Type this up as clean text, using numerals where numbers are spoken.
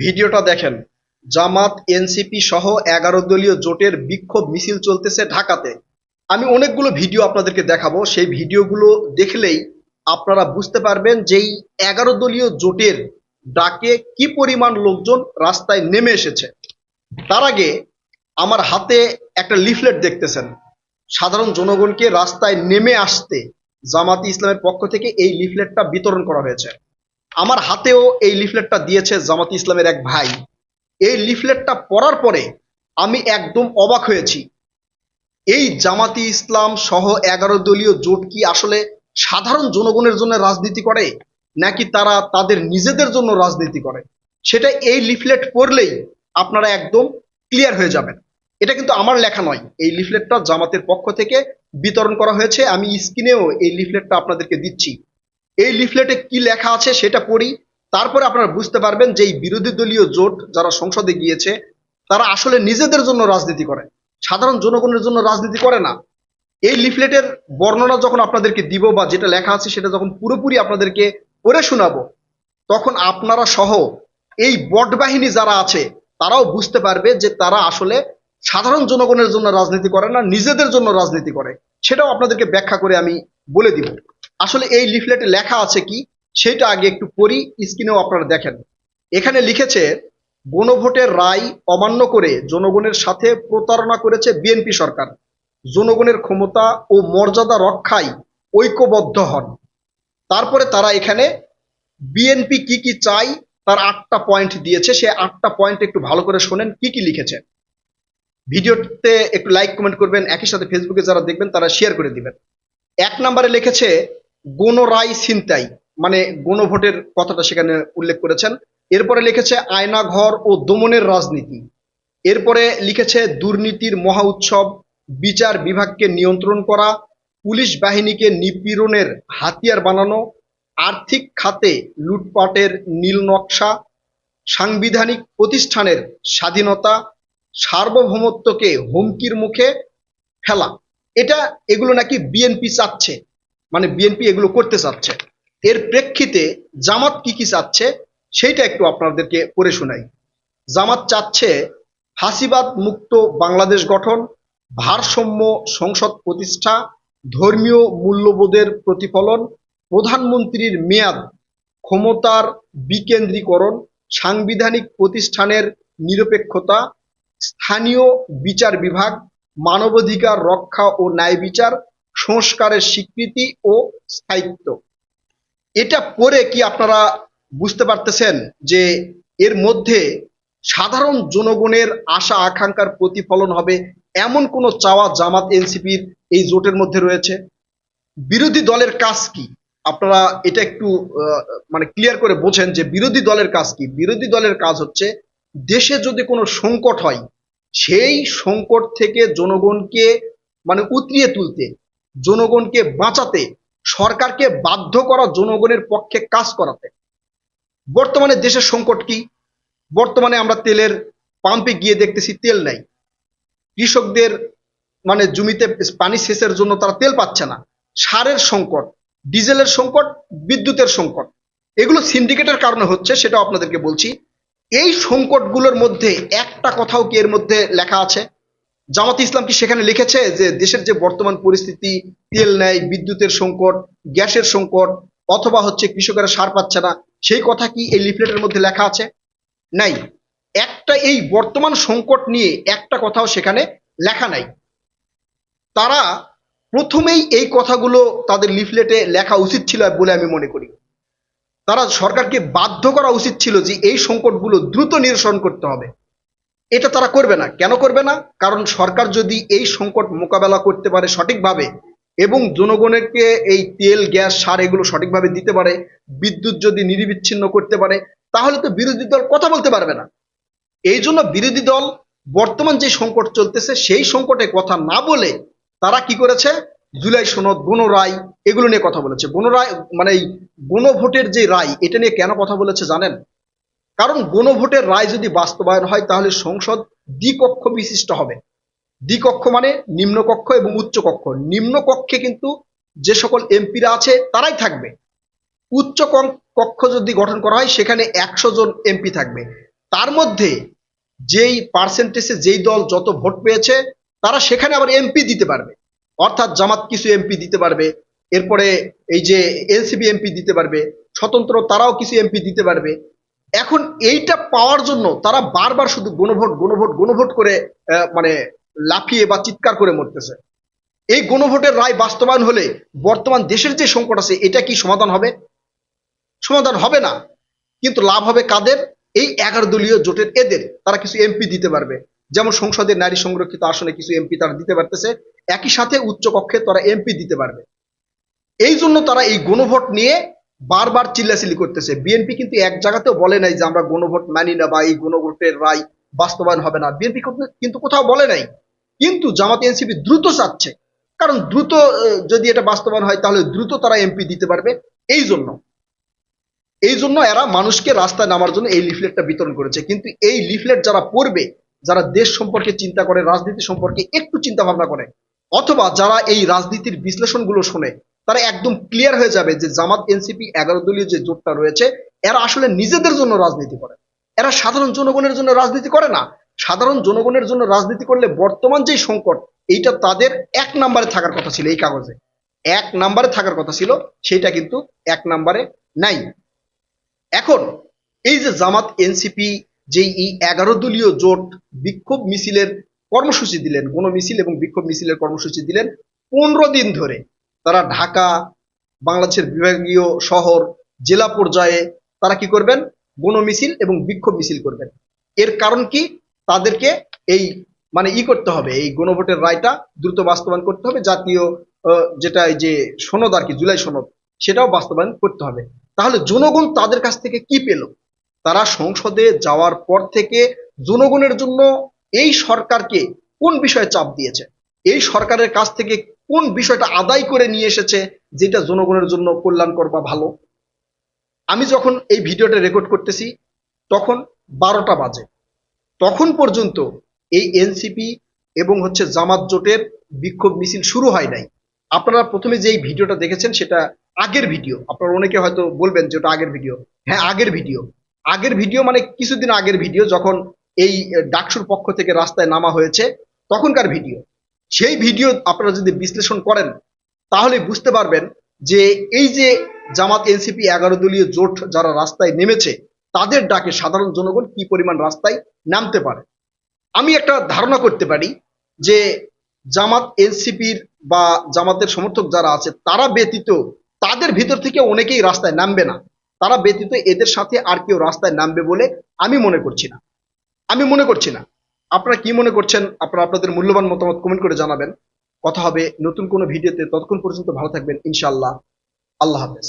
ভিডিওটা দেখেন। জামাত এনসিপি সহ 11 দলীয় জোটের বিক্ষোভ মিছিল চলতেছে ঢাকাতে। আমি অনেকগুলো ভিডিও আপনাদেরকে দেখাবো, সেই ভিডিওগুলো দেখলেই আপনারা বুঝতে পারবেন যে এই 11 দলীয় জোটের ডাকে কি পরিমাণ লোকজন রাস্তায় নেমে এসেছে। তার আগে আমার হাতে একটা লিফলেট দেখতেছেন। সাধারণ জনগণকে রাস্তায় নেমে আসতে জামাতি ইসলামের পক্ষ থেকে এই লিফলেটটা বিতরণ করা হয়েছে। আমার হাতেও এই লিফলেটটা দিয়েছে জামাতি ইসলামের এক ভাই। এই লিফলেটটা পড়ার পরে আমি একদম অবাক হয়েছি। এই জামাতি ইসলাম সহ 11 দলীয় জোট কি আসলে সাধারণ জনগণের জন্য রাজনীতি করে, নাকি তারা তাদের নিজেদের জন্য রাজনীতি করে, সেটা এই লিফলেট পড়লেই আপনারা একদম ক্লিয়ার হয়ে যাবেন। এটা কিন্তু আমার লেখা নয়, এই লিফলেটটা জামাতের পক্ষ থেকে বিতরণ করা হয়েছে। আমি স্ক্রিনেও এই লিফলেটটা আপনাদেরকে দিচ্ছি। এই লিফলেটে কি লেখা আছে সেটা পড়ি, তারপরে আপনারা বুঝতে পারবেন যে এই বিরোধী দলীয় জোট যারা সংসদে গিয়েছে তারা আসলে নিজেদের জন্য রাজনীতি করে, সাধারণ জনগণের জন্য রাজনীতি করে না। এই লিফলেটের বর্ণনা যখন আপনাদেরকে দিব বা যেটা লেখা আছে সেটা যখন পুরোপুরি আপনাদেরকে পড়ে শোনাবো, তখন আপনারা সহ এই বট বাহিনী যারা আছে তারাও বুঝতে পারবে যে তারা আসলে সাধারণ জনগণের জন্য রাজনীতি করে না, নিজেদের জন্য রাজনীতি করে। সেটাও আপনাদেরকে ব্যাখ্যা করে আমি বলে দিব। আসলে এই লিফলেটে লেখা আছে কি সেটা আগে একটু পড়ি, স্ক্রিনেও আপনারা দেখেন। এখানে লিখেছে, গণভোটের রায় অমান্য করে জনগণের সাথে প্রতারণা করেছে বিএনপি সরকার। জনগণের ক্ষমতা ও মর্যাদা রক্ষায় ঐক্যবদ্ধ হন। তারপরে তারা এখানে বিএনপি কি কি চাই তার 8টা পয়েন্ট দিয়েছে। সে 8টা পয়েন্ট একটু ভালো করে শোনেন কি কি লিখেছে। ভিডিওতে একটু লাইক কমেন্ট করবেন, একই সাথে ফেসবুকে যারা দেখবেন তারা শেয়ার করে দিবেন। 1 নম্বরে লিখেছে গণরায় ছিনতাই, মানে গণভোটের কথাটা সেখানে উল্লেখ করেছেন। এরপরে লিখেছে আয়নাঘর ও দমনের রাজনীতি। এরপরে লিখেছে দুর্নীতির মহা উৎসব, বিচার বিভাগকে নিয়ন্ত্রণ করা, পুলিশ বাহিনীকে নিপীড়নের হাতিয়ার বানানো, আর্থিক খাতে লুটপাটের নীল নকশা, সাংবিধানিক প্রতিষ্ঠানের স্বাধীনতা, সার্বভৌমত্বকে হুমকির মুখে ফেলা। এগুলো নাকি বিএনপি চাচ্ছে, মানে বিএনপি এগুলো করতে চাচ্ছে। এর প্রেক্ষিতে জামাত কি কি চাচ্ছে সেইটা একটু আপনাদেরকে পড়ে শোনাই। জামাত চাচ্ছে ফাঁসিবাদ মুক্ত বাংলাদেশ গঠন, ভারসাম্য সংসদ প্রতিষ্ঠা, ধর্মীয় মূল্যবোধের প্রতিফলন, প্রধানমন্ত্রীর মেয়াদ, ক্ষমতার বিকেন্দ্রীকরণ, সাংবিধানিক প্রতিষ্ঠানের নিরপেক্ষতা, স্থানীয় বিচার বিভাগ, মানবাধিকার রক্ষা ও ন্যায় বিচার, সংস্কারের স্বীকৃতি ও স্থায়িত্ব। এটা পড়ে কি আপনারা বুঝতে পারতেছেন যে এর মধ্যে সাধারণ জনগণের আশা আকাঙ্ক্ষার প্রতিফলন হবে এমন কোনো চাওয়া জামাত এনসিপির এই জোটের মধ্যে রয়েছে? বিরোধী দলের কাজ কি? আপনারা এটা একটু মানে ক্লিয়ার করে বোঝেন যে বিরোধী দলের কাজ কি। বিরোধী দলের কাজ হচ্ছে দেশে যদি কোনো সংকট হয় সেই সংকট থেকে জনগণকে মানে উতরিয়ে তুলতে, জনগণকে বাঁচাতে, সরকারকে বাধ্য করা, জনগণের পক্ষে কাজ করাতে। বর্তমানে দেশের সংকট কি? বর্তমানে আমরা তেলের পাম্পে গিয়ে দেখতেছি তেল নাই। কৃষকদের মানে জমিতে পানি সেচের জন্য তারা তেল পাচ্ছে না। সারের সংকট, ডিজেলের সংকট, বিদ্যুতের সংকট, এগুলো সিন্ডিকেটের কারণে হচ্ছে, সেটা আপনাদেরকে বলছি। এই সংকটগুলোর মধ্যে একটা কথাও কি এর মধ্যে লেখা আছে? জামাত ইসলাম কি সেখানে লিখেছে যে দেশের যে বর্তমান পরিস্থিতি, তেল নেই, বিদ্যুতের সংকট, গ্যাসের সংকট, অথবা হচ্ছে কৃষকেরা সার পাচ্ছে না, সেই কথা কি এই লিফলেটের মধ্যে লেখা আছে? নাই। একটা এই বর্তমান সংকট নিয়ে একটা কথাও সেখানে লেখা নাই। তারা প্রথমেই এই কথাগুলো তাদের লিফলেটে লেখা উচিত ছিল বলে আমি মনে করি। তারা সরকারকে বাধ্য করা উচিত ছিল যে এই সংকটগুলো দ্রুত নিরসন করতে হবে। এটা তারা করবে না। কেন করবে না? কারণ সরকার যদি এই সংকট মোকাবেলা করতে পারে সঠিকভাবে এবং জনগণকে এই তেল, গ্যাস, সার এগুলো সঠিকভাবে দিতে পারে, বিদ্যুৎ যদি নিরবিচ্ছিন্ন করতে পারে, তাহলে তো বিরোধী দল কথা বলতে পারবে না। এই জন্য বিরোধী দল বর্তমান যে সংকট চলতেছে সেই সংকটে কথা না বলে তারা কি করেছে, জুলাই সনদ, গণরায়, এগুলো নিয়ে কথা বলেছে। গণরায় মানে এই গণভোটের যে রায়, এটা নিয়ে কেন কথা বলেছে জানেন? কারণ গণভোটের রায় যদি বাস্তবায়ন হয় তাহলে সংসদ দ্বিকক্ষ বিশিষ্ট হবে। দ্বিকক্ষ মানে নিম্নকক্ষ এবং উচ্চকক্ষ। নিম্নকক্ষে কিন্তু যে সকল এমপিরা আছে তারাই থাকবে। উচ্চ কক্ষ যদি গঠন করা হয় সেখানে 100 জন এমপি থাকবে। তার মধ্যে যেই পার্সেন্টেজে যেই দল যত ভোট পেয়েছে তারা সেখানে আবার এমপি দিতে পারবে। অর্থাৎ জামাত কিছু এমপি দিতে পারবে, এরপরে এই যে এনসিপি এমপি দিতে পারবে, স্বতন্ত্র তারাও কিছু এমপি দিতে পারবে। এখন এইটা পাওয়ার জন্য তারা বারবার শুধু গণভোট গণভোট গণভোট করে মানে লাফিয়ে বা চিৎকার করে মরতেছে। এই গণভোটের রায় বাস্তবায়ন হলে বর্তমান দেশের যে সংকট আছে এটা কি সমাধান হবে? সমাধান হবে না। কিন্তু লাভ হবে কাদের? এই 11 দলীয় জোটের এদের। তারা কিছু এমপি দিতে পারবে, যেমন সংসদের নারী সংরক্ষিত আসনে কিছু এমপি তারা দিতে পারতেছে, একই সাথে উচ্চ কক্ষে তারা এমপি দিতে পারবে। এই জন্য তারা এই গণভোট নিয়ে বারবার চিল্লাচিল্লি করতেছে। বিএনপি কিন্তু এক জায়গাতেও বলে নাই যে আমরা গণভোট মানি না বা এই গণভোটের রায় বাস্তবায়ন হবে না, বিএনপি কিন্তু কোথাও বলে নাই। কিন্তু জামাত এনসিপি দ্রুত চাচ্ছে, কারণ দ্রুত যদি এটা বাস্তবায়ন হয় তাহলে দ্রুত তারা এমপি দিতে পারবে। এই জন্য এরা মানুষকে রাস্তায় নামার জন্য এই লিফলেটটা বিতরণ করেছে। কিন্তু এই লিফলেট যারা পড়বে, যারা দেশ সম্পর্কে চিন্তা করে, রাজনীতি সম্পর্কে একটু চিন্তা ভাবনা করে, অথবা যারা এই রাজনীতির বিশ্লেষণগুলো শোনে, তারা একদম ক্লিয়ার হয়ে যাবে যে জামাত এনসিপি 11 দলীয় যে জোটটা রয়েছে এরা আসলে নিজেদের জন্য রাজনীতি করে, এরা সাধারণ জনগণের জন্য রাজনীতি করে না। সাধারণ জনগণের জন্য রাজনীতি করলে বর্তমান যে সংকট, এইটা তাদের 1 নম্বরে থাকার কথা ছিল, এই কাগজে 1 নম্বরে থাকার কথা ছিল, সেটা কিন্তু 1 নম্বরে নাই। এখন এই যে জামাত এনসিপি যে এই 11 দলীয় জোট বিক্ষোভ মিছিলের কর্মসূচি দিলেন, গণমিছিল এবং বিক্ষোভ মিছিলের কর্মসূচি দিলেন 15 দিন ধরে, তারা ঢাকা, বাংলাদেশের বিভাগীয় শহর, জেলা পর্যায়ে তারা কি করবেন? গণমিছিল এবং বিক্ষোভ মিছিল করবেন। এর কারণ কি? তাদেরকে এই মানে করতে হবে, এই গণভোটের রায়টা দ্রুত বাস্তবায়ন করতে হবে, জাতীয় যেটা এই যে সনদ আর কি, জুলাই সনদ, সেটাও বাস্তবায়ন করতে হবে। তাহলে জনগণ তাদের কাছ থেকে কি পেল? তারা সংসদে যাওয়ার পর থেকে জনগণের জন্য এই সরকারকে কোন বিষয়ে চাপ দিয়েছে, এই সরকারের কাছ থেকে কোন বিষয়টা আদায় করে নিয়ে এসেছে যেটা জনগণের জন্য কল্যাণকর বা ভালো। আমি যখন এই ভিডিওটা রেকর্ড করতেছি তখন 12টা বাজে, তখন পর্যন্ত এই এনসিপি এবং জামাত জোটের বিক্ষোভ মিছিল শুরু হয় নাই। আপনারা প্রথমে যে এই ভিডিওটা দেখেছেন সেটা আগের ভিডিও। আপনারা অনেকে হয়তো বলবেন যে ওটা আগের ভিডিও। হ্যাঁ, আগের ভিডিও। আগের ভিডিও মানে কিছুদিন আগের ভিডিও, যখন এই ডাকসুর পক্ষ থেকে রাস্তায় নামা হয়েছে তখনকার ভিডিও। সেই ভিডিও আপনারা যদি বিশ্লেষণ করেন তাহলে বুঝতে পারবেন যে এই যে জামাত এনসিপি 11 দলীয় জোট যারা রাস্তায় নেমেছে তাদের ডাকে সাধারণ জনগণ কি পরিমাণ রাস্তায় নামতে পারে। আমি একটা ধারণা করতে পারি যে জামাত এনসিপির বা জামাতের সমর্থক যারা আছে তারা ব্যতীত তাদের ভিতর থেকে অনেকেই রাস্তায় নামবে না, তারা ব্যতীত এদের সাথে আর কেউ রাস্তায় নামবে বলে আমি মনে করছি না। আপনারা কি মনে করছেন? আপনারা আপনাদের মূল্যবান মতামত কমেন্ট করে জানাবেন। কথা হবে নতুন কোনো ভিডিওতে, ততক্ষণ পর্যন্ত ভালো থাকবেন ইনশাআল্লাহ। আল্লাহ হাফেজ।